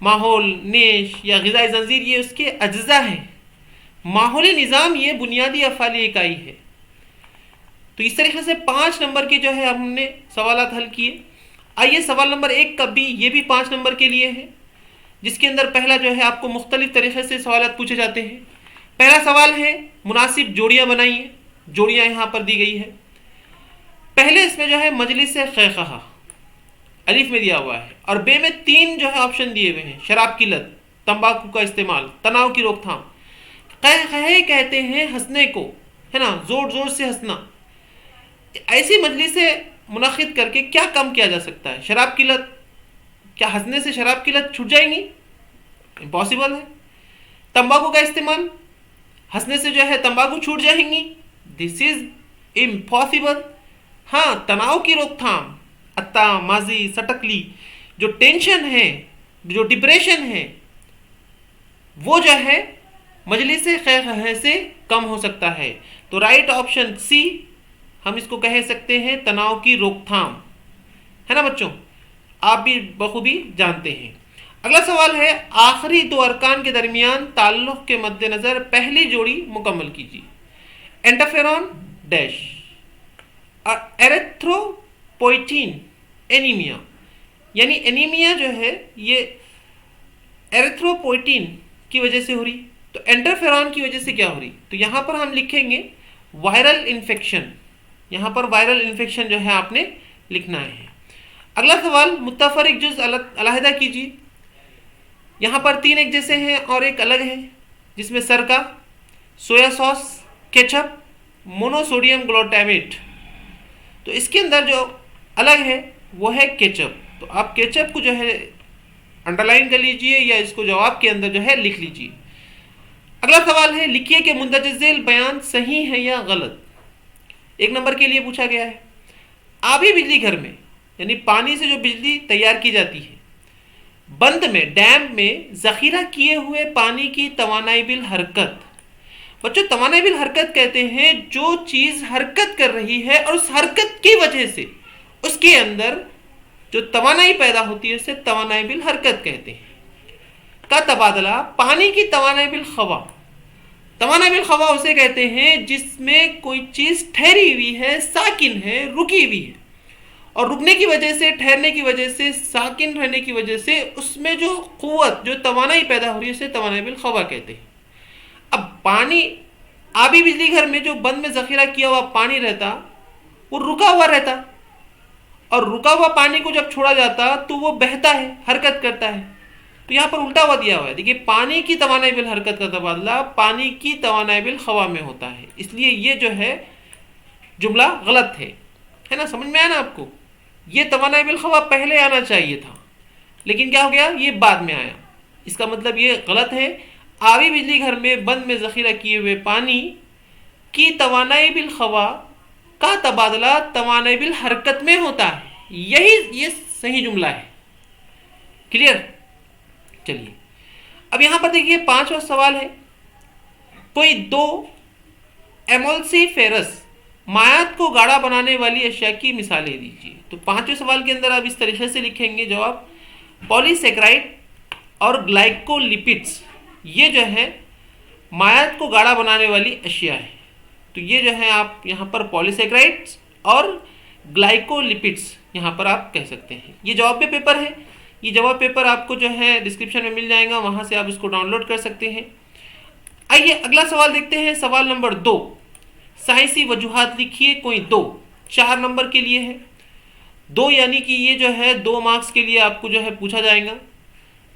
ماحول، نیش یا غذائی زنجیر یہ اس کے اجزاء ہیں. ماحولی نظام یہ بنیادی افعالی اکائی ہے. تو اس طریقے سے 5 نمبر کے جو ہے ہم نے سوالات حل کیے. آئیے سوال نمبر 1 کا بھی یہ بھی 5 نمبر کے لیے ہے، جس کے اندر پہلا جو ہے آپ کو مختلف طریقے سے سوالات پوچھے جاتے ہیں. پہلا سوال ہے مناسب جوڑیاں بنائیے. جوڑیاں یہاں پر دی گئی ہے. پہلے اس میں جو ہے مجلس خیخہ الف میں دیا ہوا ہے، اور بے میں 3 جو ہے آپشن دیے ہوئے ہیں: شراب کی لت، تمباکو کا استعمال، تناؤ کی روک تھام. قہقہے کہتے ہیں ہنسنے کو، ہے نا، زور زور سے ہنسنا. ایسی مجلس منعقد کر کے کیا کم کیا جا سکتا ہے؟ شراب کی لت، کیا ہنسنے سے شراب کی لت چھوٹ جائیں گی؟ امپاسبل ہے. تمباکو کا استعمال، ہنسنے سے جو ہے تمباکو چھوٹ جائیں گی؟ دس از امپاسبل. ہاں، تناؤ کی روک تھام، اتا ماضی سٹکلی، جو ٹینشن ہے، جو ڈپریشن ہے، وہ جو ہے مجلس خیخہ سے کم ہو سکتا ہے. تو رائٹ آپشن سی، ہم اس کو کہہ سکتے ہیں تناؤ کی روک تھام، ہے نا بچوں؟ آپ بھی بخوبی جانتے ہیں. اگلا سوال ہے آخری 2 ارکان کے درمیان تعلق کے مد نظر پہلی جوڑی مکمل کیجیے. انٹرفیرون ڈیش اور ایریتھروپوئٹین اینیمیا، یعنی اینیمیا جو ہے یہ ایریتھروپوئٹین کی وجہ سے ہو رہی، تو انٹرفیرون کی وجہ سے کیا ہو رہی؟ تو یہاں پر ہم لکھیں گے وائرل انفیکشن. یہاں پر وائرل انفیکشن جو ہے آپ نے لکھنا ہے. اگلا سوال متفرق جز علیحدہ کیجیے. یہاں پر 3 ایک جیسے ہیں اور ایک الگ ہے، جس میں سرکہ، سویا سوس، کیچپ، مونوسوڈیم گلوٹامیٹ. تو اس کے اندر جو الگ ہے وہ ہے کیچپ. تو آپ کیچپ کو جو ہے انڈر لائن کر لیجئے یا اس کو جواب کے اندر جو ہے لکھ لیجئے. اگلا سوال ہے لکھیے کہ مندرجہ ذیل بیان صحیح ہے یا غلط. 1 نمبر کے لیے پوچھا گیا ہے آبی بجلی گھر میں، یعنی پانی سے جو بجلی تیار کی جاتی ہے، بند میں ڈیم میں ذخیرہ کیے ہوئے پانی کی توانائی بالحرکت. بچوں توانائی بالحرکت کہتے ہیں جو چیز حرکت کر رہی ہے اور اس حرکت کی وجہ سے اس کے اندر جو توانائی پیدا ہوتی ہے اسے توانائی بالحرکت کہتے ہیں. کا تبادلہ پانی کی توانائی بالخوا. توانائی بالخوا اسے کہتے ہیں جس میں کوئی چیز ٹھہری ہوئی ہے، ساکن ہے، رکی ہوئی ہے، اور رکنے کی وجہ سے، ٹھہرنے کی وجہ سے، ساکن رہنے کی وجہ سے اس میں جو قوت، جو توانائی پیدا ہو رہی ہے اسے توانائی بالخوا کہتے ہیں. اب پانی آبی بجلی گھر میں جو بند میں ذخیرہ کیا ہوا پانی رہتا وہ رکا ہوا رہتا، اور رکا ہوا پانی کو جب چھوڑا جاتا تو وہ بہتا ہے، حرکت کرتا ہے. تو یہاں پر الٹا ہوا دیا ہوا ہے. دیکھیے پانی کی توانائی بالحرکت کا تبادلہ پانی کی توانائی بالخوا میں ہوتا ہے، اس لیے یہ جو ہے جملہ غلط ہے نا؟ سمجھ میں آیا نا آپ کو؟ یہ توانائی بالخوا پہلے آنا چاہیے تھا، لیکن کیا ہو گیا؟ یہ بعد میں آیا. اس کا مطلب یہ غلط ہے. آبی بجلی گھر میں بند میں ذخیرہ کیے ہوئے پانی کی توانائی بالخوا کا تبادلہ توانائی بالحرکت میں ہوتا ہے. یہ صحیح جملہ ہے. کلیئر؟ چلیے اب یہاں پر دیکھیے 5واں سوال ہے کوئی 2 ایمولسی فیرس مائعات کو گاڑھا بنانے والی اشیاء کی مثالیں دیجیے. تو 5ویں سوال کے اندر آپ اس طریقے سے لکھیں گے جواب: پولی سیکرائڈ اور گلائکولیپڈس یہ جو ہے مائعات کو گاڑھا بنانے والی اشیاء ہے. تو یہ جو ہے آپ یہاں پر پولی سیکرائڈس اور گلائکولیپڈس یہاں پر آپ کہہ سکتے ہیں. یہ جواب پہ پیپر ہے. یہ جواب پیپر آپ کو جو ہے ڈسکرپشن میں مل جائے گا، وہاں سے آپ اس کو ڈاؤن لوڈ کر سکتے ہیں. آئیے اگلا سوال دیکھتے ہیں. سوال نمبر 2 سائنسی وجوہات لکھیے کوئی 2 4 نمبر کے لیے ہے. 2 یعنی کہ یہ جو ہے 2 مارکس کے لیے آپ کو جو ہے پوچھا جائے گا.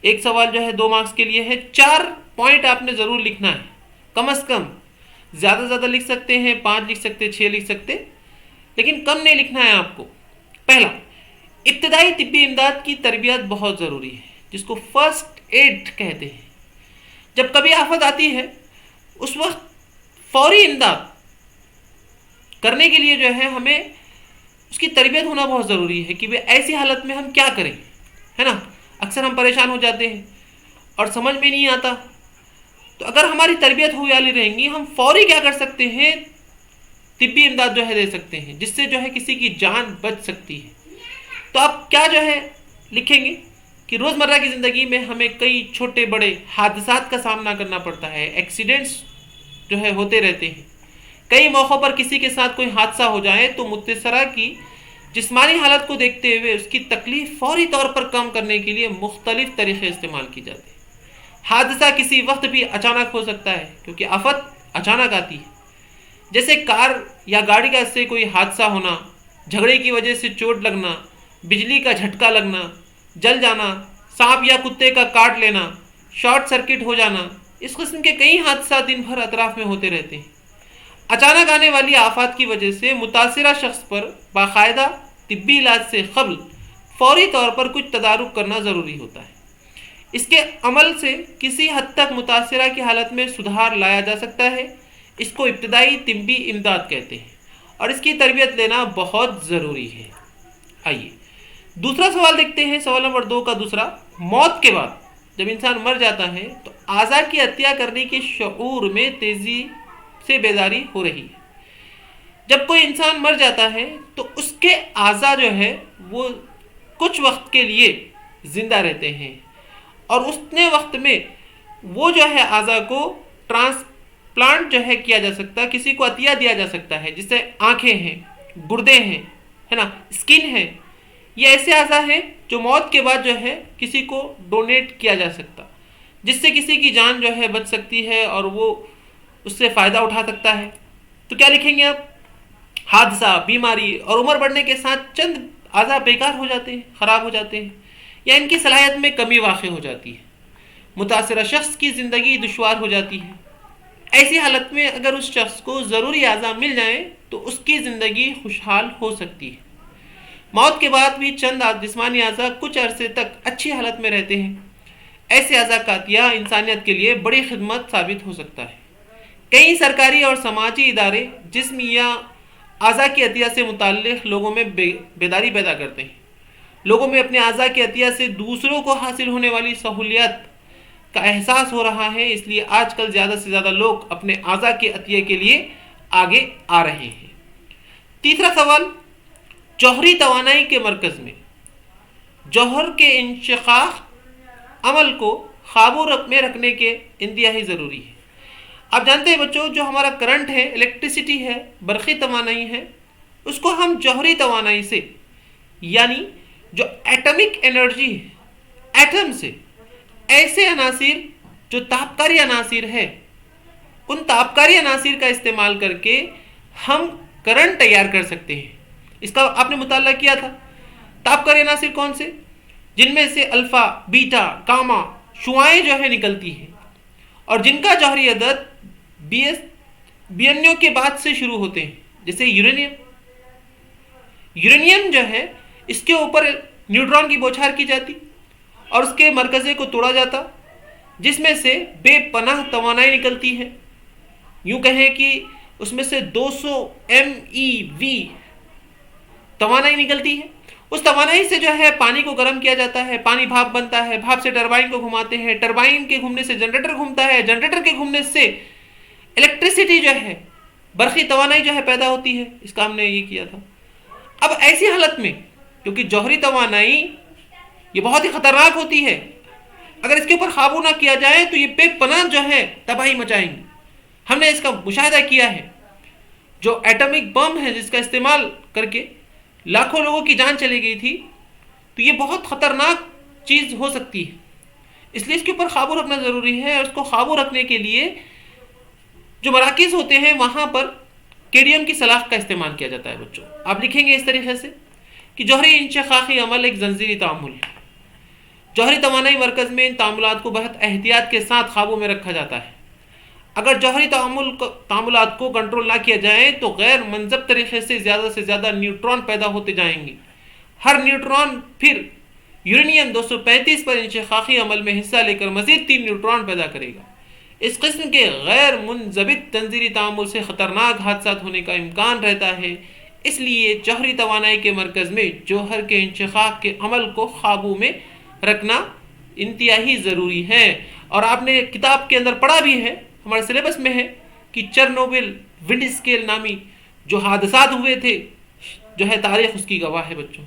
ایک سوال جو ہے 2 مارکس کے لیے ہے. 4 پوائنٹ آپ نے ضرور لکھنا ہے کم از کم. زیادہ زیادہ لکھ سکتے ہیں، 5 لکھ سکتے، 6 لکھ سکتے، لیکن کم نہیں لکھنا ہے آپ کو. پہلا، ابتدائی طبی امداد کی تربیت بہت ضروری ہے، جس کو فرسٹ ایڈ کہتے ہیں. جب کبھی آفت آتی ہے اس وقت فوری امداد کرنے کے لیے جو ہے ہمیں اس کی تربیت ہونا بہت ضروری ہے کہ ایسی حالت میں ہم کیا کریں، ہے نا؟ اکثر ہم پریشان ہو جاتے ہیں اور سمجھ میں نہیں آتا. تو اگر ہماری تربیت ہوئی والی رہیں گی ہم فوری کیا کر سکتے ہیں؟ طبی امداد جو ہے دے سکتے ہیں، جس سے جو ہے کسی کی جان بچ سکتی ہے. تو آپ کیا جو ہے لکھیں گے کہ روزمرہ کی زندگی میں ہمیں کئی چھوٹے بڑے حادثات کا سامنا کرنا پڑتا ہے، ایکسیڈنٹس جو ہے ہوتے رہتے ہیں. کئی موقعوں پر کسی کے ساتھ کوئی حادثہ ہو جائے تو متاثرہ کی جسمانی حالت کو دیکھتے ہوئے اس کی تکلیف فوری طور پر کم کرنے کے لیے مختلف طریقے استعمال کی جاتے ہیں. حادثہ کسی وقت بھی اچانک ہو سکتا ہے کیونکہ آفت اچانک آتی ہے، جیسے کار یا گاڑی کا سے کوئی حادثہ ہونا، جھگڑے کی وجہ سے چوٹ لگنا، بجلی کا جھٹکا لگنا، جل جانا، سانپ یا کتے کا کاٹ لینا، شارٹ سرکٹ ہو جانا. اس قسم کے کئی حادثات دن بھر اطراف میں ہوتے رہتے ہیں. اچانک آنے والی آفات کی وجہ سے متاثرہ شخص پر باقاعدہ طبی علاج سے قبل فوری طور پر کچھ تدارک کرنا ضروری ہوتا ہے. اس کے عمل سے کسی حد تک متاثرہ کی حالت میں سدھار لایا جا سکتا ہے. اس کو ابتدائی طبی امداد کہتے ہیں اور اس کی تربیت لینا بہت ضروری ہے. آئیے دوسرا سوال دیکھتے ہیں. سوال نمبر 2 کا دوسرا، موت کے بعد جب انسان مر جاتا ہے تو اعضاء کی عطیہ کرنے کے شعور میں تیزی سے بیداری ہو رہی ہے. جب کوئی انسان مر جاتا ہے تو اس کے اعضاء جو ہے وہ کچھ وقت کے لیے زندہ رہتے ہیں اور اتنے وقت میں وہ جو ہے اعضاء کو ٹرانسپلانٹ جو ہے کیا جا سکتا ہے، کسی کو عطیہ دیا جا سکتا ہے. جس سے آنکھیں ہیں، گردے ہیں، ہے نا، اسکن ہے. یہ ایسے اعضاء ہیں جو موت کے بعد جو ہے کسی کو ڈونیٹ کیا جا سکتا، جس سے کسی کی جان جو ہے بچ سکتی ہے اور وہ اس سے فائدہ اٹھا سکتا ہے. تو کیا لکھیں گے آپ؟ حادثہ، بیماری اور عمر بڑھنے کے ساتھ چند اعضاء بیکار ہو جاتے ہیں، خراب ہو جاتے ہیں یا ان کی صلاحیت میں کمی واقع ہو جاتی ہے. متاثرہ شخص کی زندگی دشوار ہو جاتی ہے. ایسی حالت میں اگر اس شخص کو ضروری اعضاء مل جائیں تو اس کی زندگی خوشحال ہو سکتی ہے. موت کے بعد بھی چند جسمانی اعضاء کچھ عرصے تک اچھی حالت میں رہتے ہیں. ایسے اعضاء کا عطیہ انسانیت کے لیے بڑی خدمت ثابت ہو سکتا ہے. کئی سرکاری اور سماجی ادارے جسم یا اعضاء کی عطیہ سے متعلق لوگوں میں بیداری پیدا کرتے ہیں. لوگوں میں اپنے اعضاء کی عطیہ سے دوسروں کو حاصل ہونے والی سہولیات کا احساس ہو رہا ہے. اس لیے آج کل زیادہ سے زیادہ لوگ اپنے اعضاء کے عطیہ کے لیے آگے آ رہے ہیں. تیسرا سوال، جوہری توانائی کے مرکز میں جوہر کے انشقاق عمل کو قابو میں رکھنے کے انتہائی ضروری ہے. آپ جانتے ہیں بچوں، جو ہمارا کرنٹ ہے، الیکٹریسٹی ہے، برقی توانائی ہے، اس کو ہم جوہری توانائی سے، یعنی جو ایٹمک انرجی ہے، ایٹم سے، ایسے عناصر جو تابکاری عناصر ہے، ان تابکاری عناصر کا استعمال کر کے ہم کرنٹ تیار کر سکتے ہیں. اس کا آپ نے مطالعہ کیا تھا. تابکاری عناصر کون سے؟ جن میں سے الفا، بیٹا، گاما شعاعیں جو ہے نکلتی ہیں اور جن کا جوہری عدد 92 کے بعد سے شروع ہوتے ہیں. جیسے یورینیم. یورینیم جو ہے اس کے اوپر نیوٹران کی بوچھار کی جاتی اور اس کے مرکزے کو توڑا جاتا، جس میں سے بے پناہ توانائی نکلتی ہے. یوں کہیں کہ اس میں سے 200 MeV توانائی نکلتی ہے. اس توانائی سے جو ہے پانی کو گرم کیا جاتا ہے، پانی بھاپ بنتا ہے، بھاپ سے ٹربائن کو گھماتے ہیں، ٹربائن کے گھومنے سے جنریٹر گھومتا ہے، جنریٹر کے گھومنے سے الیکٹریسٹی جو ہے، برقی توانائی جو ہے پیدا ہوتی ہے. اس کا ہم نے یہ کیا تھا. اب ایسی حالت میں کیونکہ جوہری توانائی یہ بہت ہی خطرناک ہوتی ہے، اگر اس کے اوپر قابو نہ کیا جائے تو یہ بے پناہ جو ہے تباہی مچائیں گی. ہم نے اس کا مشاہدہ کیا ہے. جو ایٹمک بم ہے جس کا استعمال کر کے لاکھوں لوگوں کی جان چلی گئی تھی، تو یہ بہت خطرناک چیز ہو سکتی ہے. اس لیے اس کے اوپر قابو رکھنا ضروری ہے اور اس کو قابو رکھنے کے لیے جو مراکز ہوتے ہیں وہاں پر کیڈیم کی سلاخ کا استعمال کیا جاتا ہے. بچوں آپ لکھیں گے اس طریقے سے کہ جوہری انشقاقی عمل ایک زنجیری تعامل ہے. جوہری توانائی مرکز میں ان تعاملات کو بہت احتیاط کے ساتھ قابو میں رکھا جاتا ہے. اگر جوہری تعاملات کو کنٹرول نہ کیا جائے تو غیر منضبط طریقے سے زیادہ نیوٹران پیدا ہوتے جائیں گے. ہر نیوٹران پھر یورینیم 235 پر انشقاقی عمل میں حصہ لے کر مزید 3 نیوٹران پیدا کرے گا. اس قسم کے غیر منضبط تنظیری تعامل سے خطرناک حادثات ہونے کا امکان رہتا ہے. اس لیے جوہری توانائی کے مرکز میں جوہر کے انشقاق کے عمل کو قابو میں رکھنا انتہائی ضروری ہے. اور آپ نے کتاب کے اندر پڑھا بھی ہے، ہمارے سلیبس میں ہے کہ چرنوبل ونڈ اسکیل نامی جو حادثات ہوئے تھے، جو ہے تاریخ اس کی گواہ ہے. بچوں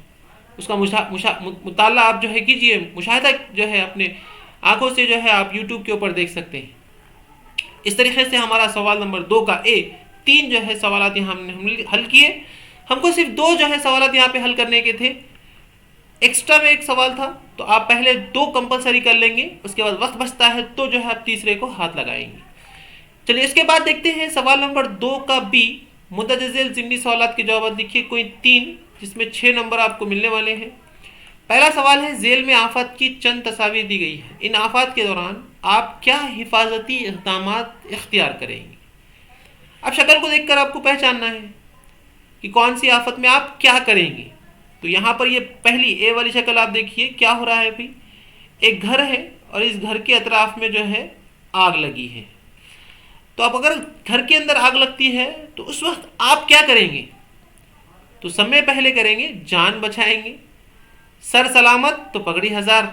اس کا مطالعہ آپ جو ہے کیجئے، مشاہدہ جو ہے اپنے آنکھوں سے جو ہے آپ یوٹیوب کے اوپر دیکھ سکتے ہیں۔ اس طریقے سے ہمارا سوال نمبر 2 کا اے، 3 جو ہے سوالات یہاں ہم نے حل کیے۔ ہم کو صرف 2 جو ہے سوالات یہاں پہ حل کرنے کے تھے، ایکسٹرا میں ایک سوال تھا، تو آپ پہلے 2 کمپلسری کر لیں گے، اس کے بعد وقت بچتا ہے تو جو ہے آپ تیسرے کو ہاتھ لگائیں گے۔ چلیے اس کے بعد دیکھتے ہیں سوال نمبر 2 کا بی، مندرجہ ذیل ضمنی سوالات کے جوابات لکھیے کوئی 3، جس میں 6 نمبر آپ کو ملنے والے ہیں۔ پہلا سوال ہے، ذیل میں آفات کی چند تصاویر دی گئی ہیں، ان آفات کے دوران آپ کیا حفاظتی اقدامات اختیار کریں گے؟ اب شکل کو دیکھ کر آپ کو پہچاننا ہے کہ کون سی آفت میں آپ کیا کریں گے۔ تو یہاں پر یہ پہلی اے والی شکل آپ دیکھیے کیا ہو رہا ہے بھائی، ایک گھر ہے اور اس گھر کے اطراف میں جو ہے آگ لگی ہے۔ تو اب اگر گھر کے اندر آگ لگتی ہے تو اس وقت آپ کیا کریں گے؟ تو سب میں پہلے کریں گے جان بچائیں گے، سر سلامت تو پگڑی ہزار۔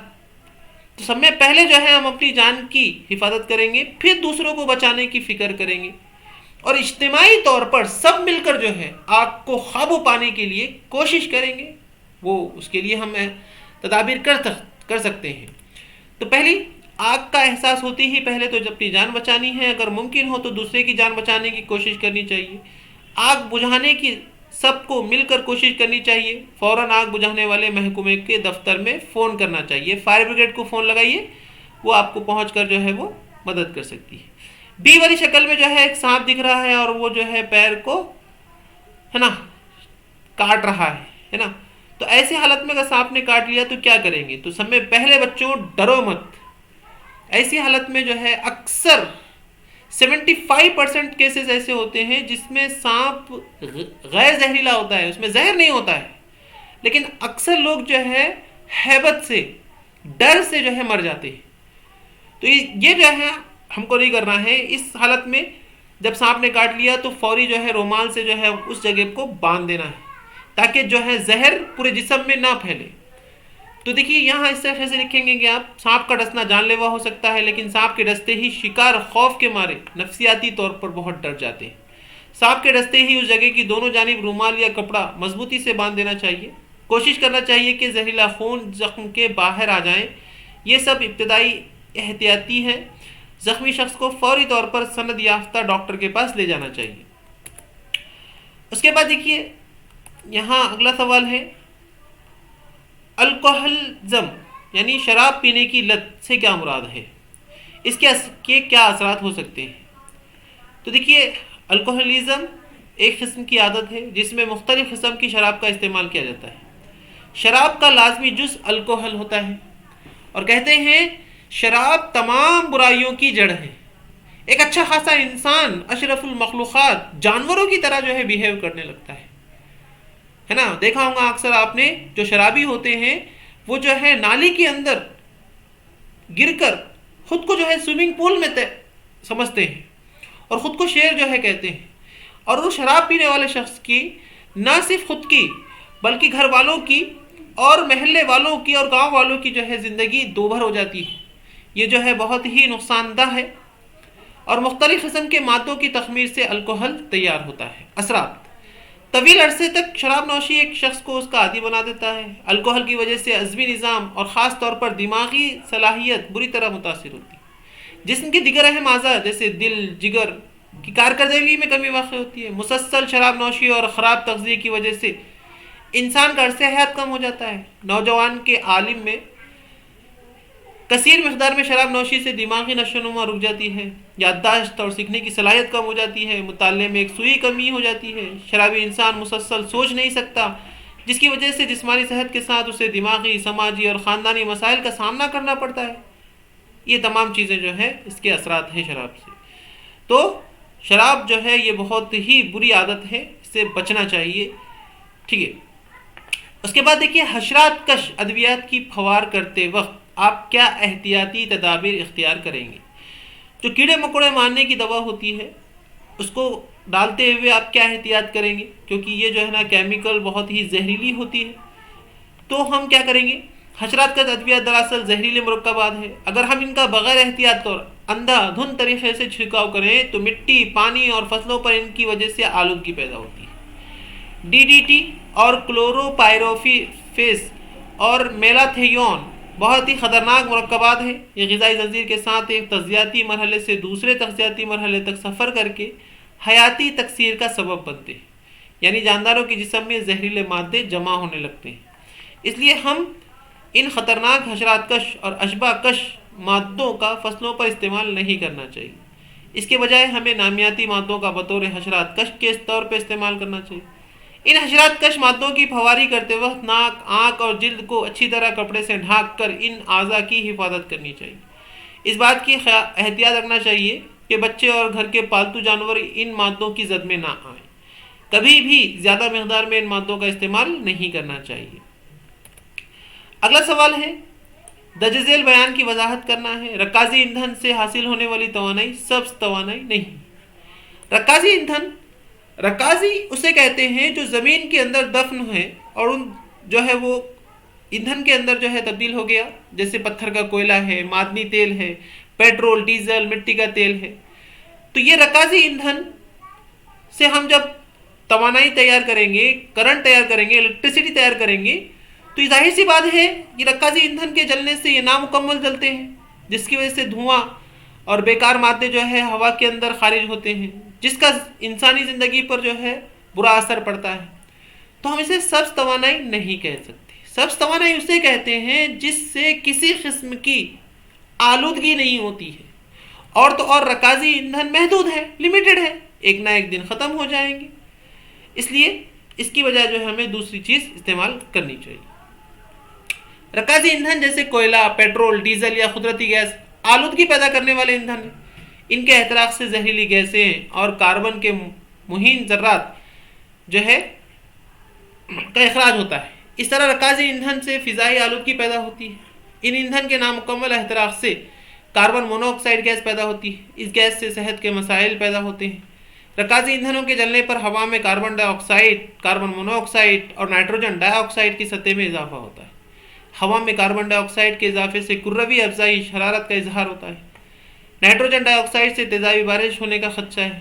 تو سب میں پہلے جو ہے ہم اپنی جان کی حفاظت کریں گے، پھر دوسروں کو بچانے کی فکر کریں گے، اور اجتماعی طور پر سب مل کر جو ہے آگ کو قابو پانے کے لیے کوشش کریں گے۔ وہ اس کے لیے ہم تدابیر کر سکتے ہیں۔ تو پہلی آگ کا احساس ہوتے ہی پہلے تو جب اپنی جان بچانی ہے، اگر ممکن ہو تو دوسرے کی جان بچانے کی کوشش کرنی چاہیے۔ آگ بجھانے کی سب کو مل کر کوشش کرنی چاہیے، فوراً آگ بجھانے والے محکمے کے دفتر میں فون کرنا چاہیے، فائر بریگیڈ کو فون لگائیے، وہ آپ کو پہنچ کر جو ہے وہ مدد کر سکتی ہے۔ بی والی شکل میں جو ہے ایک سانپ دکھ رہا ہے اور وہ جو ہے پیر کو ہے نا کاٹ رہا ہے نا، تو ایسی حالت میں اگر سانپ نے کاٹ لیا تو کیا کریں گے؟ تو سب میں پہلے بچوں ڈرو مت۔ ایسی حالت میں جو ہے اکثر 75% کیسز ایسے ہوتے ہیں جس میں سانپ غیر زہریلا ہوتا ہے، اس میں زہر نہیں ہوتا ہے، لیکن اکثر لوگ جو ہے ہیبت سے، ڈر سے جو ہے مر جاتے ہیں۔ تو یہ جو ہے ہم کو نہیں کرنا ہے۔ اس حالت میں جب سانپ نے کاٹ لیا تو فوری جو ہے رومال سے جو ہے اس جگہ کو باندھ دینا ہے تاکہ جو ہے زہر پورے جسم میں نہ پھیلے۔ تو دیکھیے یہاں اس طرح سے لکھیں گے کہ آپ سانپ کا ڈسنا جان لیوا ہو سکتا ہے، لیکن سانپ کے ڈستے ہی شکار خوف کے مارے نفسیاتی طور پر بہت ڈر جاتے ہیں۔ سانپ کے ڈستے ہی اس جگہ کی دونوں جانب رومال یا کپڑا مضبوطی سے باندھ دینا چاہیے، کوشش کرنا چاہیے کہ زہریلا خون زخم کے باہر آ جائیں۔ یہ سب ابتدائی احتیاطی ہے۔ زخمی شخص کو فوری طور پر سند یافتہ ڈاکٹر کے پاس لے جانا چاہیے۔ اس کے بعد دیکھیے یہاں اگلا سوال ہے، الکوہلزم یعنی شراب پینے کی لت سے کیا مراد ہے؟ اس کے کیا اثرات ہو سکتے ہیں؟ تو دیکھیے الکوہلزم ایک قسم کی عادت ہے جس میں مختلف قسم کی شراب کا استعمال کیا جاتا ہے۔ شراب کا لازمی جز الکوہل ہوتا ہے، اور کہتے ہیں شراب تمام برائیوں کی جڑ ہے۔ ایک اچھا خاصا انسان اشرف المخلوقات جانوروں کی طرح جو ہے بیہیو کرنے لگتا ہے نا۔ دیکھا ہوگا اکثر آپ نے، جو شرابی ہوتے ہیں وہ جو ہے نالی کے اندر گر کر خود کو جو ہے سوئمنگ پول میں سمجھتے ہیں اور خود کو شیر جو ہے کہتے ہیں، اور وہ شراب پینے والے شخص کی نہ صرف خود کی بلکہ گھر والوں کی اور محلے والوں کی اور گاؤں والوں کی جو ہے زندگی دوبھر ہو جاتی ہے۔ یہ جو ہے بہت ہی نقصان دہ ہے، اور مختلف قسم کے مادوں کی تخمیر سے الکوہل تیار ہوتا ہے۔ اثرات: طویل عرصے تک شراب نوشی ایک شخص کو اس کا عادی بنا دیتا ہے۔ الکوہل کی وجہ سے عصبی نظام اور خاص طور پر دماغی صلاحیت بری طرح متاثر ہوتی ہے۔ جسم کے دیگر اہم اعضاء جیسے دل، جگر کی کارکردگی میں کمی واقع ہوتی ہے۔ مسلسل شراب نوشی اور خراب تغذیے کی وجہ سے انسان کا عرصہ حیات کم ہو جاتا ہے۔ نوجوان کے عالم میں کثیر مقدار میں شراب نوشی سے دماغی نشو و نما رک جاتی ہے، یادداشت اور سیکھنے کی صلاحیت کم ہو جاتی ہے، مطالعے میں ایک سوئی کمی ہو جاتی ہے۔ شرابی انسان مسلسل سوچ نہیں سکتا، جس کی وجہ سے جسمانی صحت کے ساتھ اسے دماغی، سماجی اور خاندانی مسائل کا سامنا کرنا پڑتا ہے۔ یہ تمام چیزیں جو ہے اس کے اثرات ہیں شراب سے۔ تو شراب جو ہے یہ بہت ہی بری عادت ہے، اس سے بچنا چاہیے، ٹھیک ہے۔ اس کے بعد دیکھیے حشرات کش ادویات کی پھوار کرتے وقت آپ کیا احتیاطی تدابیر اختیار کریں گے؟ جو کیڑے مکوڑے مارنے کی دوا ہوتی ہے اس کو ڈالتے ہوئے آپ کیا احتیاط کریں گے؟ کیونکہ یہ جو ہے نا کیمیکل بہت ہی زہریلی ہوتی ہے، تو ہم کیا کریں گے؟ حشرات کا ادویات دراصل زہریلے مرکبات ہیں، اگر ہم ان کا بغیر احتیاط اور اندھا دھند طریقے سے چھڑکاؤ کریں تو مٹی، پانی اور فصلوں پر ان کی وجہ سے آلودگی پیدا ہوتی ہے۔ DDT اور کلورو فیس اور میلاتھیون بہت ہی خطرناک مرکبات ہیں. یہ غذائی زنجیر کے ساتھ ایک تغذیاتی مرحلے سے دوسرے تغذیاتی مرحلے تک سفر کر کے حیاتی تکثیر کا سبب بنتے ہیں، یعنی جانداروں کے جسم میں زہریلے مادے جمع ہونے لگتے ہیں. اس لیے ہم ان خطرناک حشرات کش اور اشباح کش مادوں کا فصلوں پر استعمال نہیں کرنا چاہیے. اس کے بجائے ہمیں نامیاتی مادوں کا بطور حشرات کش کے طور پہ استعمال کرنا چاہیے. ان حشرات کش مادوں کی پھواری کرتے وقت ناک، آنکھ اور جلد کو اچھی طرح کپڑے سے ڈھانک کر ان اعضاء کی حفاظت کرنی چاہیے. اس بات کی احتیاط رکھنا چاہیے کہ بچے اور گھر کے پالتو جانور ان مادوں کی زد میں نہ آئیں. کبھی بھی زیادہ مقدار میں ان مادوں کا استعمال نہیں کرنا چاہیے. اگلا سوال ہے، درج ذیل بیان کی وضاحت کرنا ہے. رکازی ایندھن سے حاصل ہونے والی توانائی سبز توانائی نہیں. رکازی ایندھن، رکازی اسے کہتے ہیں جو زمین کے اندر دفن ہے اور ان جو ہے وہ ایندھن کے اندر جو ہے تبدیل ہو گیا، جیسے پتھر کا کوئلہ ہے، معدنی تیل ہے، پیٹرول، ڈیزل، مٹی کا تیل ہے. تو یہ رکازی ایندھن سے ہم جب توانائی تیار کریں گے، کرنٹ تیار کریں گے، الیکٹریسٹی تیار کریں گے، تو یہ ظاہر سی بات ہے کہ رکازی ایندھن کے جلنے سے یہ نامکمل جلتے ہیں، جس کی وجہ سے دھواں اور بیکار مادے جو ہے ہوا کے اندر خارج ہوتے ہیں، جس کا انسانی زندگی پر جو ہے برا اثر پڑتا ہے. تو ہم اسے سبز توانائی نہیں کہہ سکتے. سبز توانائی اسے کہتے ہیں جس سے کسی قسم کی آلودگی نہیں ہوتی ہے. اور تو اور رکازی ایندھن محدود ہے، لیمیٹڈ ہے، ایک نہ ایک دن ختم ہو جائیں گے. اس لیے اس کی بجائے جو ہے ہمیں دوسری چیز استعمال کرنی چاہیے. رکازی ایندھن جیسے کوئلہ، پیٹرول، ڈیزل یا قدرتی گیس آلودگی پیدا کرنے والے ایندھن ہیں. ان کے احتراق سے زہریلی گیسیں اور کاربن کے مہین ذرات جو ہے کا اخراج ہوتا ہے. اس طرح رکازی ایندھن سے فضائی آلودگی پیدا ہوتی ہے. ان ایندھن کے نامکمل احتراق سے کاربن مونو آکسائڈ گیس پیدا ہوتی ہے. اس گیس سے صحت کے مسائل پیدا ہوتے ہیں. رکازی ایندھنوں کے جلنے پر ہوا میں کاربن ڈائی آکسائڈ، کاربن مونو آکسائڈ اور نائٹروجن ڈائی آکسائڈ کی سطح میں اضافہ ہوتا ہے. ہوا میں کاربن ڈائی آکسائڈ کے اضافے سے کروی افزائی حرارت کا اظہار ہوتا ہے. نائٹروجن ڈائی آکسائڈ سے تیزابی بارش ہونے کا خدشہ ہے.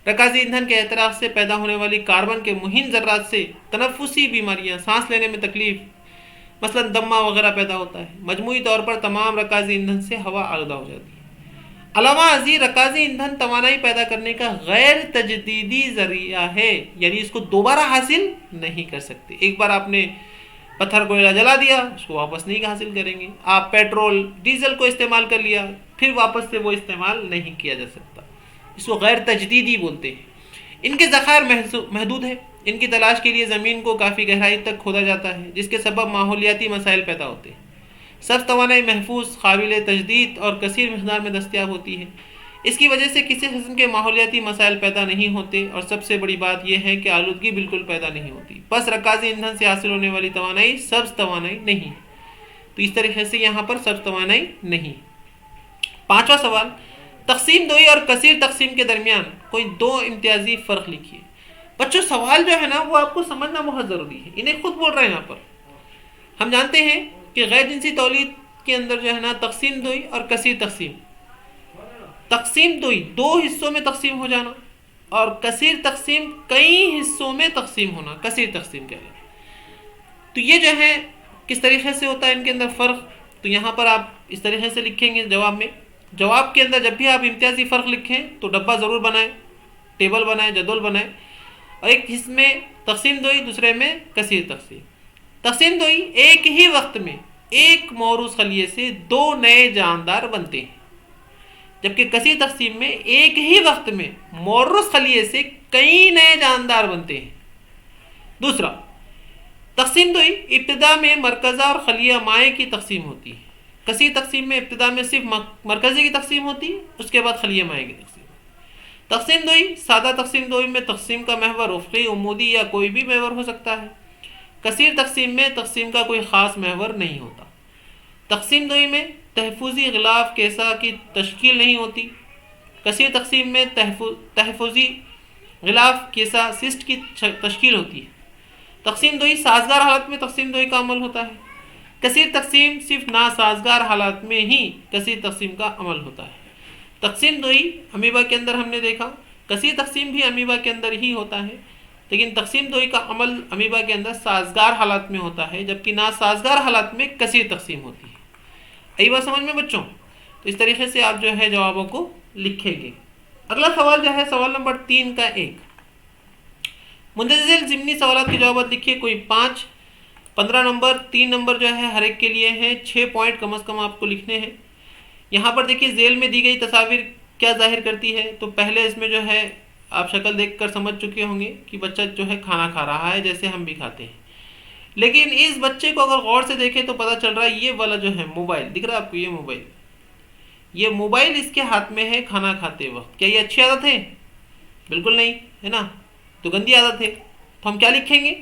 رکازی ایندھن کے احتراق سے پیدا ہونے والی کاربن کے مہین ذرات سے تنفسی بیماریاں، سانس لینے میں تکلیف، مثلا دمہ وغیرہ پیدا ہوتا ہے. مجموعی طور پر تمام رکازی ایندھن سے ہوا آلودہ ہو جاتی ہے. علاوہ ازیں رکازی ایندھن توانائی پیدا کرنے کا غیر تجدیدی ذریعہ ہے، یعنی اس کو دوبارہ حاصل نہیں کر سکتے. ایک بار آپ نے پتھر کوئلہ جلا دیا، اس کو واپس نہیں حاصل کریں گے. آپ پیٹرول، ڈیزل کو استعمال کر لیا، پھر واپس سے وہ استعمال نہیں کیا جا سکتا. اس کو غیر تجدیدی بولتے ہیں. ان کے ذخائر محدود ہے. ان کی تلاش کے لیے زمین کو کافی گہرائی تک کھودا جاتا ہے، جس کے سبب ماحولیاتی مسائل پیدا ہوتے ہیں. سبز توانائی محفوظ، قابل تجدید اور کثیر مقدار میں دستیاب ہوتی ہے. اس کی وجہ سے کسی قسم کے ماحولیاتی مسائل پیدا نہیں ہوتے، اور سب سے بڑی بات یہ ہے کہ آلودگی بالکل پیدا نہیں ہوتی. بس رکازی ایندھن سے حاصل ہونے والی توانائی سبز توانائی نہیں. تو اس طریقے سے یہاں پر سبز توانائی نہیں. پانچواں سوال، تقسیم دوئی اور کثیر تقسیم کے درمیان کوئی دو امتیازی فرق لکھیے. بچوں سوال جو ہے نا وہ آپ کو سمجھنا بہت ضروری ہے. انہیں خود بول رہے ہیں یہاں پر. ہم جانتے ہیں کہ غیر جنسی تولید کے اندر جو ہے نا تقسیم دوئی اور کثیر تقسیم. تقسیم دوئی دو حصوں میں تقسیم ہو جانا، اور کثیر تقسیم کئی حصوں میں تقسیم ہونا، کثیر تقسیم کہہ رہے ہیں. تو یہ جو ہے کس طریقے سے ہوتا ہے ان کے اندر فرق. تو یہاں پر آپ اس طریقے سے لکھیں گے جواب میں. جواب کے اندر جب بھی آپ امتیازی فرق لکھیں تو ڈبہ ضرور بنائیں، ٹیبل بنائیں، جدول بنائیں. اور ایک حصے میں تقسیم دوئی، دوسرے میں کثیر تقسیم. تقسیم دوئی ایک ہی وقت میں ایک موروث خلیے سے دو نئے جاندار بنتے ہیں، جبکہ کثیر تقسیم میں ایک ہی وقت میں موروث خلیے سے کئی نئے جاندار بنتے ہیں. دوسرا، تقسیم دوئی ابتدا میں مرکزہ اور خلیہ مائع کی تقسیم ہوتی ہے. کثیر تقسیم میں ابتدا میں صرف مرکزی کی تقسیم ہوتی ہے، اس کے بعد خلیہ مائع کی تقسیم. تقسیم دوئی سادہ تقسیم دوئی میں تقسیم کا محور افقی، عمودی یا کوئی بھی محور ہو سکتا ہے. کثیر تقسیم میں تقسیم کا کوئی خاص محور نہیں ہوتا. تقسیم دوئی میں تحفظی غلاف کیسا کی تشکیل نہیں ہوتی. کثیر تقسیم میں تحفظی غلاف کیسا سسٹ کی تشکیل ہوتی ہے. تقسیم دوئی سازگار حالت میں تقسیم دوئی کا عمل ہوتا ہے. کثیر تقسیم صرف ناسازگار حالات میں ہی کثیر تقسیم کا عمل ہوتا ہے. تقسیم دوئی امیبا کے اندر ہم نے دیکھا. کثیر تقسیم بھی امیبا کے اندر ہی ہوتا ہے. لیکن تقسیم دوئی کا عمل امیبا کے اندر سازگار حالات میں ہوتا ہے، جبکہ ناسازگار حالات میں کثیر تقسیم ہوتی ہے۔ یہی بات سمجھ میں بچوں؟ تو اس طریقے سے آپ جو ہے جوابوں کو لکھیں گے۔ اگلا سوال جو ہے سوال نمبر 3 کا 1، مندرجہ ذیل ضمنی سوالات کے جوابات لکھیے، کوئی 5 15 نمبر، 3 نمبر جو ہے ہر ایک کے لیے ہیں، 6 پوائنٹ کم از کم آپ کو لکھنے ہیں۔ یہاں پر دیکھیے ذیل میں دی گئی تصاویر کیا ظاہر کرتی ہے، تو پہلے اس میں جو ہے آپ شکل دیکھ کر سمجھ چکے ہوں گے کہ بچہ جو ہے کھانا کھا رہا ہے جیسے ہم بھی کھاتے ہیں، لیکن اس بچے کو اگر غور سے دیکھیں تو پتہ چل رہا ہے یہ والا جو ہے موبائل دکھ رہا ہے آپ کو، یہ موبائل اس کے ہاتھ میں ہے کھانا کھاتے وقت۔ کیا یہ اچھی عادت ہے؟ بالکل نہیں، ہے نا، تو گندی عادت ہے۔ تو ہم کیا لکھیں گے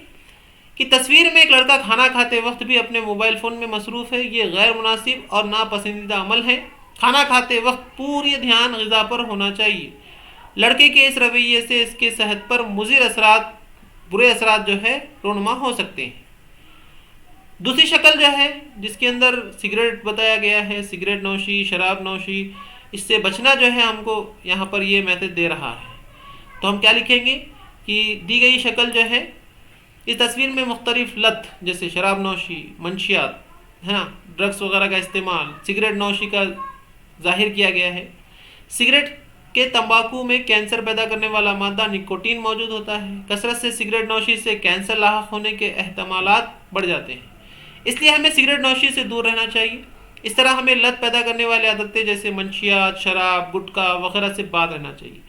کہ تصویر میں ایک لڑکا کھانا کھاتے وقت بھی اپنے موبائل فون میں مصروف ہے، یہ غیر مناسب اور ناپسندیدہ عمل ہے۔ کھانا کھاتے وقت پوری دھیان غذا پر ہونا چاہیے۔ لڑکے کے اس رویے سے اس کے صحت پر مضر اثرات، برے اثرات جو ہے رونما ہو سکتے ہیں۔ دوسری شکل جو ہے جس کے اندر سگریٹ بتایا گیا ہے، سگریٹ نوشی، شراب نوشی، اس سے بچنا جو ہے ہم کو یہاں پر یہ میسج دے رہا ہے۔ تو ہم کیا لکھیں گے کہ دی گئی شکل جو ہے اس تصویر میں مختلف لت جیسے شراب نوشی، منشیات، ہے نا، ڈرگس وغیرہ کا استعمال، سگریٹ نوشی کا ظاہر کیا گیا ہے۔ سگریٹ کے تمباکو میں کینسر پیدا کرنے والا مادہ نکوٹین موجود ہوتا ہے۔ کثرت سے سگریٹ نوشی سے کینسر لاحق ہونے کے احتمالات بڑھ جاتے ہیں، اس لیے ہمیں سگریٹ نوشی سے دور رہنا چاہیے۔ اس طرح ہمیں لت پیدا کرنے والی عادتیں جیسے منشیات، شراب، گٹکا وغیرہ سے باز رہنا چاہیے۔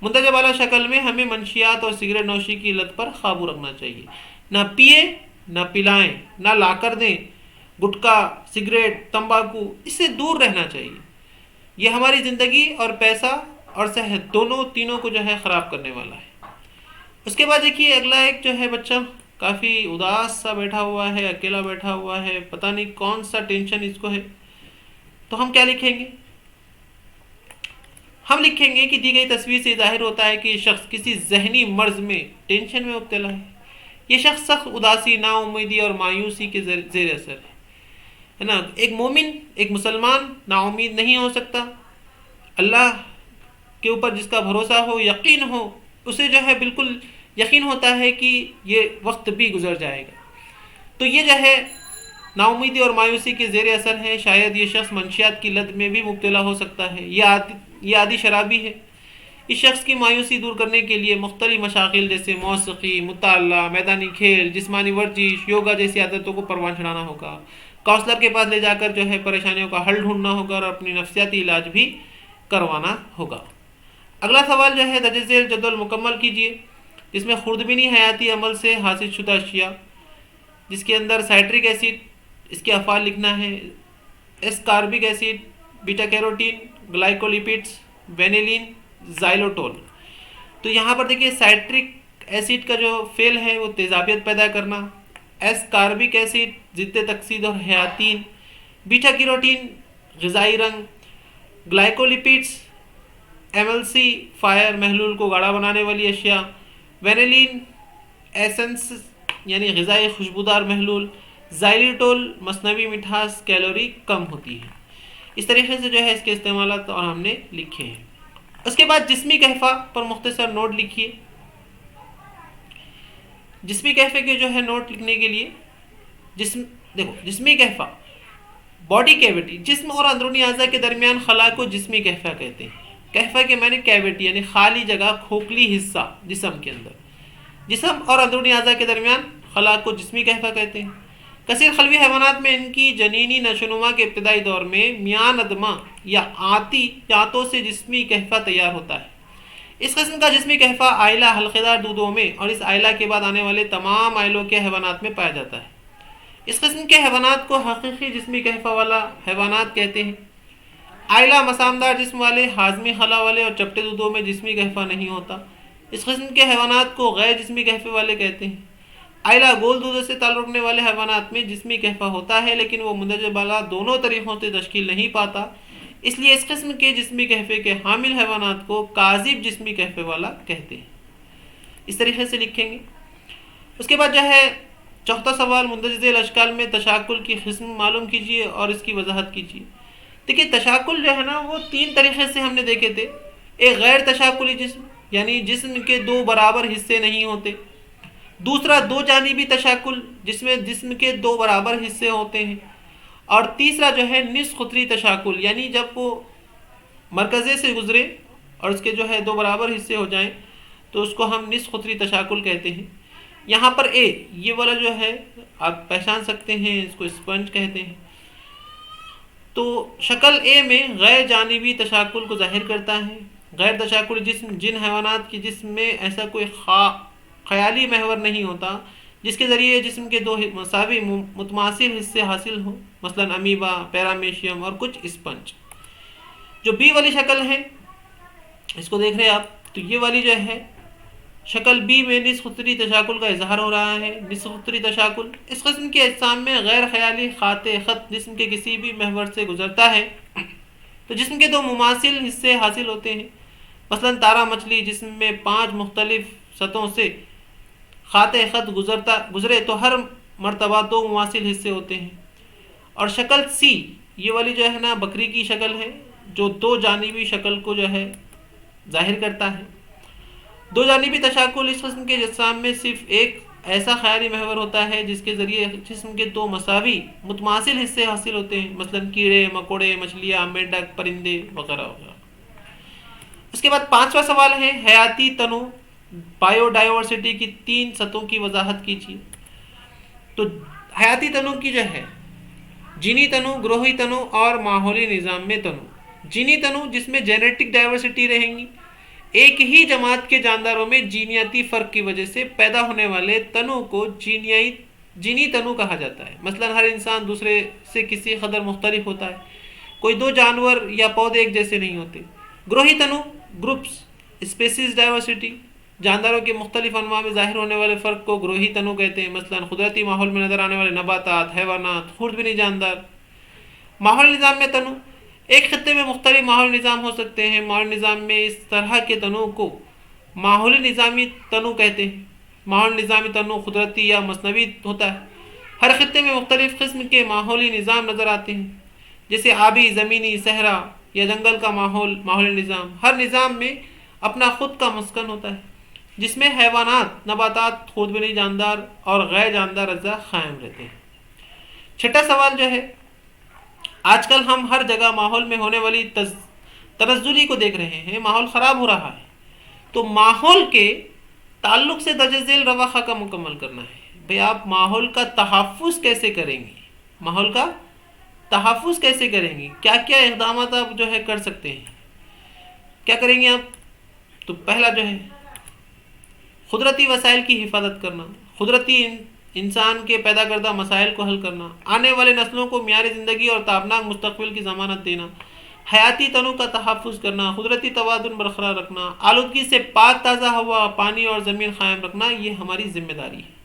مندرجہ بالا شکل میں ہمیں منشیات اور سگریٹ نوشی کی لت پر قابو رکھنا چاہیے۔ نہ پیے، نہ پلائیں، نہ لا کر دیں۔ گٹکا، سگریٹ، تمباکو، اس سے دور رہنا چاہیے۔ یہ ہماری زندگی اور پیسہ اور صحت تینوں کو جو ہے خراب کرنے والا ہے۔ اس کے بعد دیکھیے اگلا ایک جو ہے بچہ کافی اداس سا بیٹھا ہوا ہے، اکیلا بیٹھا ہوا ہے، پتہ نہیں کون سا ٹینشن اس کو ہے۔ تو ہم کیا لکھیں گے؟ ہم لکھیں گے کہ دی گئی تصویر سے ظاہر ہوتا ہے کہ یہ شخص کسی ذہنی مرض میں، ٹینشن میں مبتلا ہے۔ یہ شخص سخت اداسی، نا امیدی اور مایوسی کے زیر اثر ہے نا۔ ایک مومن، ایک مسلمان نا امید نہیں ہو سکتا۔ اللہ کے اوپر جس کا بھروسہ ہو، یقین ہو، اسے جو ہے بالکل یقین ہوتا ہے کہ یہ وقت بھی گزر جائے گا۔ تو یہ جو ہے نا امیدی اور مایوسی کے زیر اثر ہے۔ شاید یہ شخص منشیات کی لت میں بھی مبتلا ہو سکتا ہے، یہ عادی شرابی ہے۔ اس شخص کی مایوسی دور کرنے کے لیے مختلف مشاغل جیسے موسیقی، مطالعہ، میدانی کھیل، جسمانی ورزش، یوگا جیسی عادتوں کو پروان چڑھانا ہوگا۔ کاؤنسلر کے پاس لے جا کر جو ہے پریشانیوں کا حل ڈھونڈنا ہوگا اور اپنی نفسیاتی علاج بھی کروانا ہوگا۔ اگلا سوال جو ہے درج ذیل جدول مکمل کیجیے، جس میں خوردبینی حیاتی عمل سے حاصل شدہ اشیاء، جس کے اندر سائٹرک ایسڈ، اس کے افعال لکھنا ہے، اسکاربک ایسڈ، بیٹا کیروٹین، گلائکولیپڈس، وینیلین، زائلوٹول۔ تو یہاں پر دیکھیے سائٹرک ایسڈ کا جو فعل ہے وہ تیزابیت پیدا کرنا، اسکاربک ایسڈ ضد تکسید اور حیاتین، بیٹا کیروٹین غذائی رنگ، گلائکولیپڈس ایملسی فائر محلول کو گاڑھا بنانے والی اشیاء، وینیلین ایسنس یعنی غذائی خوشبودار محلول، زائلیٹول مصنوعی مٹھاس کیلوری کم ہوتی ہے۔ اس طریقے سے جو ہے اس کے استعمالات اور ہم نے لکھے ہیں۔ اس کے بعد جسمی کیفہ پر مختصر نوٹ لکھیے۔ جسمی کیفے کے جو ہے نوٹ لکھنے کے لیے دیکھو جسمی کیفہ باڈی کیویٹی، جسم اور اندرونی اعضاء کے درمیان خلا کو جسمی کیفہ کہتے ہیں۔ کیفہ کے معنی کیویٹی یعنی خالی جگہ، کھوکھلی حصہ جسم کے اندر۔ جسم اور اندرونی اعضاء کے درمیان خلا کو جسمی کیفہ کہتے ہیں۔ کثیر خلوی حیوانات میں ان کی جنینی نشو و نما کے ابتدائی دور میں میان ادمہ یا آنتوں سے جسمی کیفہ تیار ہوتا ہے۔ اس قسم کا جسمی کیفہ آئلہ حلقے دار دودوں میں اور اس آئلہ کے بعد آنے والے تمام آئلوں کے حیوانات میں پایا جاتا ہے۔ اس قسم کے حیوانات کو حقیقی جسمی کیفہ والا حیوانات کہتے ہیں۔ آئلہ مسامدار جسم والے، ہاضمی خلا والے اور چپٹے دودوں میں جسمی کیفہ نہیں ہوتا۔ اس قسم کے حیوانات کو غیر جسمی کیفے والے کہتے ہیں۔ آئلہ گول دودوں سے تعلق رکھنے والے حیوانات میں جسمی کیفہ ہوتا ہے، لیکن وہ مندرجہ بالا دونوں طریقوں سے تشکیل نہیں پاتا، اس لیے اس قسم کے جسمی کیفے کے حامل حیوانات کو کاذب جسمی کیفے والا کہتے ہیں۔ اس طریقے سے لکھیں گے۔ اس کے بعد جو ہے چوتھا سوال، مندرجہ ذیل اشکال میں تشاکل کی قسم معلوم کیجیے اور اس کی وضاحت کیجیے۔ دیکھیے تشاکل جو ہے نا وہ 3 طریقے سے ہم نے دیکھے تھے۔ ایک غیر تشاکلی جسم یعنی جسم کے 2 برابر حصے نہیں ہوتے، دوسرا دو جانبی تشاکل جس میں جسم کے دو برابر حصے ہوتے ہیں، اور تیسرا جو ہے نصف قطری تشاکل، یعنی جب وہ مرکزے سے گزرے اور اس کے جو ہے دو برابر حصے ہو جائیں تو اس کو ہم نصف قطری تشاکل کہتے ہیں۔ یہاں پر اے یہ والا جو ہے آپ پہچان سکتے ہیں، اس کو اسپنج کہتے ہیں۔ تو شکل اے میں غیر جانبی تشاکل کو ظاہر کرتا ہے۔ غیر تشاکل جسم جن حیوانات کے جسم میں ایسا کوئی خیالی محور نہیں ہوتا جس کے ذریعے جسم کے دو مساوی متماثل حصے حاصل ہوں، مثلا امیبا، پیرامیشیم اور کچھ اسپنج۔ جو بی والی شکل ہے اس کو دیکھ رہے ہیں آپ، تو یہ والی جو ہے شکل بی میں نصف قطری تشاکل کا اظہار ہو رہا ہے۔ نصف قطری تشاکل اس قسم کے اجسام میں غیر خیالی خط جسم کے کسی بھی محور سے گزرتا ہے تو جسم کے دو مماثل حصے حاصل ہوتے ہیں، مثلا تارا مچھلی جسم میں 5 مختلف سطحوں سے خط گزرے تو ہر مرتبہ 2 مماثل حصے ہوتے ہیں۔ اور شکل سی یہ والی جو ہے نا بکری کی شکل ہے، جو دو جانبی شکل کو جو ہے ظاہر کرتا ہے۔ دو جانبی تشاکل اس قسم کے اجسام میں صرف ایک ایسا خیالی محور ہوتا ہے جس کے ذریعے جسم کے دو مساوی متماثل حصے حاصل ہوتے ہیں، مثلا کیڑے مکوڑے، مچھلیاں، مینڈک، پرندے وغیرہ وغیرہ۔ اس کے بعد 5واں سوال ہے حیاتی تنوع بائیو ڈائیورسٹی کی 3 سطحوں کی وضاحت کیجیے۔ تو حیاتی تنوع کی جو ہے جینی تنوع، گروہی تنوع اور ماحولی نظام میں تنوع۔ جینی تنوع جس میں جینیٹک ڈائیورسٹی رہیں گی، ایک ہی جماعت کے جانداروں میں جینیاتی فرق کی وجہ سے پیدا ہونے والے تنوع کو جینی تنوع کہا جاتا ہے۔ مثلا ہر انسان دوسرے سے کسی قدر مختلف ہوتا ہے، کوئی دو جانور یا پودے ایک جیسے نہیں ہوتے۔ گروہی تنوع گروپس اسپیسیز ڈائیورسٹی، جانداروں کے مختلف انواع میں ظاہر ہونے والے فرق کو گروہی تنوع کہتے ہیں، مثلا قدرتی ماحول میں نظر آنے والے نباتات، حیوانات، خوردبینی جاندار۔ ماحول نظام میں تنوع ایک خطے میں مختلف ماحول نظام ہو سکتے ہیں۔ ماحول نظام میں اس طرح کے تنوع کو ماحولی نظامی تنوع کہتے ہیں۔ ماحول نظامی تنوع قدرتی یا مصنوعی ہوتا ہے۔ ہر خطے میں مختلف قسم کے ماحولی نظام نظر آتے ہیں، جیسے آبی، زمینی، صحرا یا جنگل کا ماحولی نظام۔ ہر نظام میں اپنا خود کا مسکن ہوتا ہے جس میں حیوانات، نباتات، خوردبینی جاندار اور غیر جاندار اجزاء قائم رہتے ہیں۔ چھٹا سوال جو ہے، آج کل ہم ہر جگہ ماحول میں ہونے والی تنزلی کو دیکھ رہے ہیں، ماحول خراب ہو رہا ہے، تو ماحول کے تعلق سے درج ذیل رواقع کا مکمل کرنا ہے۔ بھئی آپ ماحول کا تحفظ کیسے کریں گے؟ ماحول کا تحفظ کیسے کریں گے؟ کیا کیا اقدامات آپ جو ہے کر سکتے ہیں؟ کیا کریں گے آپ؟ تو پہلا جو ہے قدرتی وسائل کی حفاظت کرنا، قدرتی انسان کے پیدا کردہ مسائل کو حل کرنا، آنے والے نسلوں کو معیاری زندگی اور تابناک مستقبل کی ضمانت دینا، حیاتی تنوع کا تحفظ کرنا، قدرتی توازن برقرار رکھنا، آلودگی سے پاک تازہ ہوا، پانی اور زمین قائم رکھنا، یہ ہماری ذمہ داری ہے۔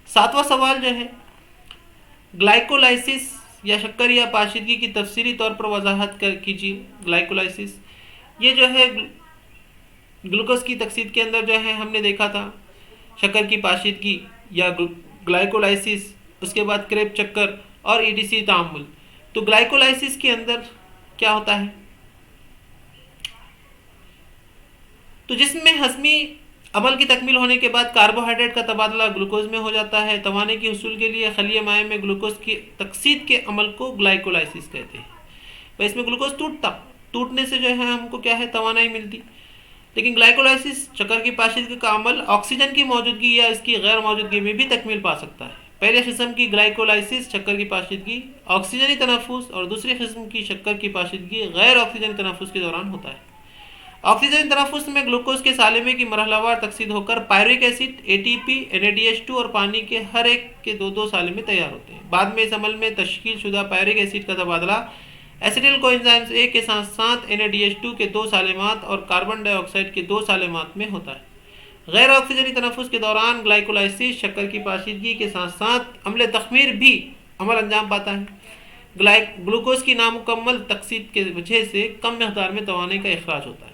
7واں سوال جو ہے گلائکولائسس یا شکر یا پاشیدگی کی تفصیلی طور پر وضاحت کیجیے۔ گلائکولائسس یہ جو ہے گلوکوز کی تکسیر کے اندر جو ہے ہم نے دیکھا تھا شکر کی پاشیدگی یا گلائکولائسس، اس کے بعد کریب چکر اور EDC تعامل۔ تو گلائکولائسس کے اندر کیا ہوتا ہے؟ تو جسم میں ہضمی عمل کی تکمیل ہونے کے بعد کاربوہائیڈریٹ کا تبادلہ گلوکوز میں ہو جاتا ہے۔ توانائی کے حصول کے لیے خلیہ مائع میں گلوکوز کی تقسیم کے عمل کو گلائکولائسس کہتے ہیں۔ اس میں گلوکوز ٹوٹنے سے جو ہے ہم کو کیا ہے توانائی ملتی، لیکن گلائکولائسس شکر کی پاشیدگی کا عمل آکسیجن کی موجودگی یا اس کی غیر موجودگی میں بھی تکمیل پا سکتا ہے۔ پہلے قسم کی گلائکولائسس شکر کی پاشیدگی آکسیجنی تنفس اور دوسری قسم کی شکر کی پاشیدگی غیر آکسیجنی تنفس کے دوران ہوتا ہے۔ آکسیجن تنفس میں گلوکوز کے سالمے کی مرحلہ وار تکسید ہو کر پائروک ایسڈ، ATP، NADH2 اور پانی کے ہر ایک کے دو سالمے تیار ہوتے ہیں۔ بعد میں اس عمل میں تشکیل شدہ پائروک ایسڈ کا تبادلہ ایسیٹل کوانزائم A کے ساتھ ساتھ NADH2 کے 2 سالمات اور کاربن ڈائی آکسائڈ کے 2 سالمات میں ہوتا ہے۔ غیر آکسیجنی تنفس کے دوران گلائکولائسس شکر کی پاشیدگی کے ساتھ ساتھ عمل تخمیر بھی عمل انجام پاتا ہے۔ گلوکوز کی نامکمل تکسید کی وجہ سے کم مقدار میں توانائی کا اخراج ہوتا ہے۔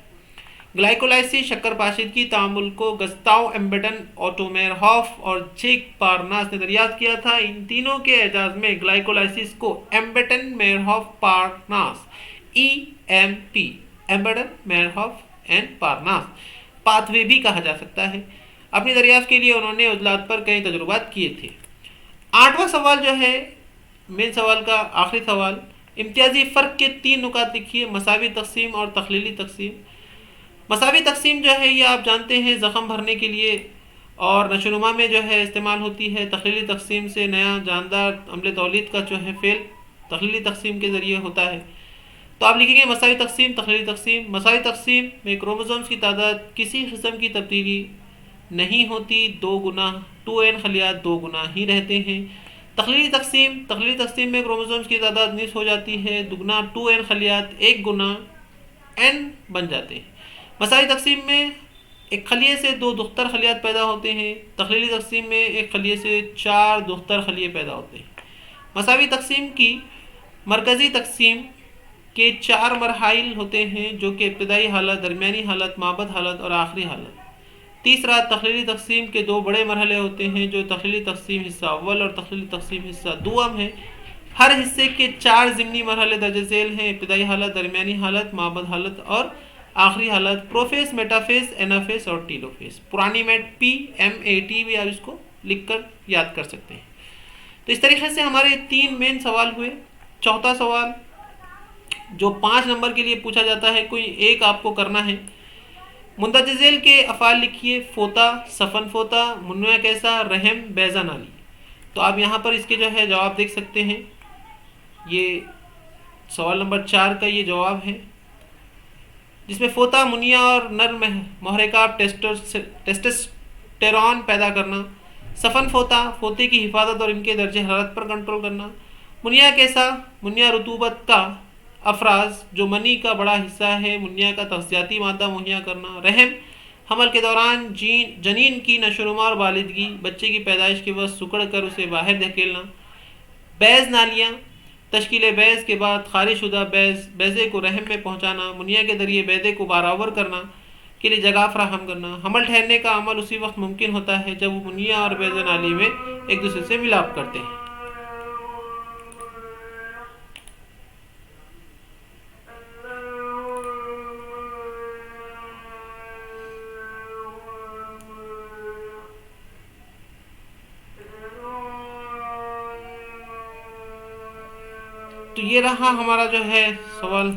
گلائکولائسس شکر پاشیدگی تعامل کو گستاو ایمبیڈن، اوٹو میئرہوف اور چیک پارناس نے دریافت کیا تھا۔ ان تینوں کے اعجاز میں گلائکولائسس کو ایمبیڈن میئرہوف پارناس EMP ایمبیڈن میئرہوف اینڈ پارناس پاتھ وے بھی کہا جا سکتا ہے۔ اپنی دریافت کے لیے انہوں نے عضلات پر کئی تجربات کیے تھے۔ 8واں سوال جو ہے مین سوال کا آخری سوال، امتیازی فرق کے 3 نکات لکھیے، مساوی تقسیم اور تخلیلی تقسیم۔ مساوی تقسیم جو ہے یہ آپ جانتے ہیں زخم بھرنے کے لیے اور نشو و نما میں جو ہے استعمال ہوتی ہے۔ تخلیلی تقسیم سے نیا جاندار عمل تولید کا جو ہے فعل تخلیلی تقسیم کے ذریعے ہوتا ہے۔ تو آپ لکھیں گے مساوی تقسیم، تخلیلی تقسیم۔ مساوی تقسیم میں کروموسومز کی تعداد کسی قسم کی تبدیلی نہیں ہوتی، 2 گنا 2n خلیات 2 گنا ہی رہتے ہیں۔ تخلیلی تقسیم میں کروموسومز کی تعداد نصف ہو جاتی ہے، دگنا 2n خلیات 1 گنا n بن جاتے ہیں۔ مساوی تقسیم میں ایک خلیے سے 2 دختر خلیات پیدا ہوتے ہیں، تخلیلی تقسیم میں ایک خلیے سے 4 دختر خلیے پیدا ہوتے ہیں۔ مساوی تقسیم کی مرکزی تقسیم کے 4 مراحل ہوتے ہیں، جو کہ ابتدائی حالت، درمیانی حالت، مابعد حالت اور آخری حالت۔ تیسرا، تخلیلی تقسیم کے 2 بڑے مرحلے ہوتے ہیں، جو تخلیلی تقسیم حصہ اول اور تخلیلی تقسیم حصہ دوم ہے۔ ہر حصے کے 4 ضمنی مرحلے درج ذیل ہیں، ابتدائی حالت، درمیانی حالت، مابعد حالت اور آخری حالت، پروفیز، میٹافیز، اینافیز اور ٹیلوفیز۔ پرانی میٹ PMAT بھی آپ اس کو لکھ کر یاد کر سکتے ہیں۔ تو اس طریقے سے ہمارے 3 مین سوال ہوئے۔ چوتھا سوال جو 5 نمبر کے لیے پوچھا جاتا ہے، کوئی ایک آپ کو کرنا ہے۔ مندرجہ ذیل کے افعال لکھیے، فوتا، سفن فوتا، منوع کیسا، رحم، بیضہ نالی۔ تو آپ یہاں پر اس کے جو ہے جواب دیکھ سکتے ہیں۔ یہ سوال نمبر 4 کا یہ جواب ہے، جس میں فوتا منیہ اور نر محرکات ٹیسٹوسٹیرون پیدا کرنا، سفن فوتا فوتے کی حفاظت اور ان کے درجہ حرارت پر کنٹرول کرنا، منیہ کیسا منیہ رطوبت کا افراز جو منی کا بڑا حصہ ہے، منیہ کا تغذیاتی مادہ مہیا کرنا، رحم حمل کے دوران جنین کی نشو و نما اور والدگی، بچے کی پیدائش کے وقت سکڑ کر اسے باہر دھکیلنا، بیض نالیاں تشکیل بیض کے بعد خارج شدہ بیضے کو رحم میں پہنچانا، منیہ کے ذریعے بیضے کو برابر کرنا کے لیے جگہ فراہم کرنا۔ حمل ٹھہرنے کا عمل اسی وقت ممکن ہوتا ہے جب وہ منیہ اور بیضہ نالی میں ایک دوسرے سے ملاپ کرتے ہیں۔ تو یہ رہا ہمارا جو ہے سوال۔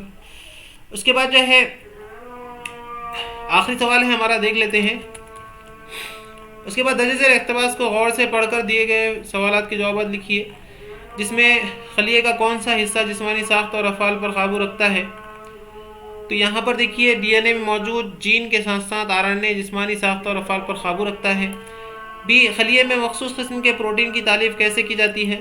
اس کے بعد جو ہے آخری سوال ہے ہمارا، دیکھ لیتے ہیں۔ اس کے بعد درج ذیل اقتباس کو غور سے پڑھ کر دیے گئے سوالات کے جوابات لکھیے، جس میں خلیے کا کون سا حصہ جسمانی ساخت اور افعال پر قابو رکھتا ہے۔ تو یہاں پر دیکھیے DNA میں موجود جین کے ساتھ ساتھ RNA جسمانی ساخت اور افعال پر قابو رکھتا ہے۔ خلیے میں مخصوص قسم کے پروٹین کی تالیف کیسے کی جاتی ہے۔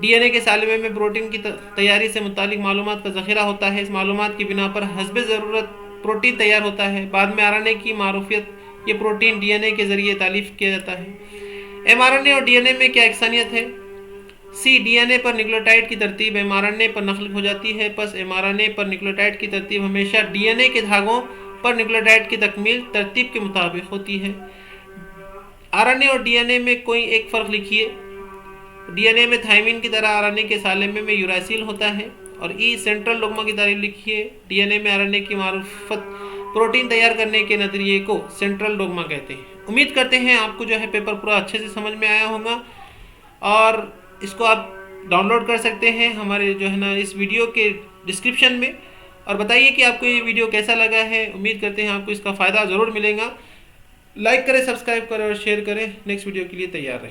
DNA کے سالمے میں پروٹین کی تیاری سے متعلق معلومات کا ذخیرہ ہوتا ہے، اس معلومات کی بنا پر حسب ضرورت پروٹین تیار ہوتا ہے۔ بعد میں RNA کی معروفیت، یہ پروٹین DNA کے ذریعے تالیف کیا جاتا ہے۔ mRNA اور DNA میں کیا یکسانیت ہے؟ DNA پر نیوکلیوٹائڈ کی ترتیب mRNA پر نقل ہو جاتی ہے، پس mRNA پر نیوکلیوٹائڈ کی ترتیب ہمیشہ DNA کے دھاگوں پر نیوکلیوٹائڈ کی تکمیل ترتیب کے مطابق ہوتی ہے۔ RNA اور DNA میں کوئی ایک فرق لکھیے۔ DNA میں تھائمین کی طرح RNA کے سالمے میں یوراسیل ہوتا ہے۔ اور سینٹرل ڈوگما کی تعریف لکھیے۔ DNA میں RNA کی معرفت پروٹین تیار کرنے کے نظریے کو سینٹرل ڈوگما کہتے ہیں۔ امید کرتے ہیں آپ کو جو ہے پیپر پورا اچھے سے سمجھ میں آیا ہوگا، اور اس کو آپ ڈاؤن لوڈ کر سکتے ہیں ہمارے جو ہے نا اس ویڈیو کے ڈسکرپشن میں، اور بتائیے کہ آپ کو یہ ویڈیو کیسا لگا ہے۔ امید کرتے ہیں آپ کو اس کا فائدہ ضرور ملے گا۔ لائک کریں، سبسکرائب کریں اور شیئر کریں۔ نیکسٹ ویڈیو کے لیے تیار رہیں۔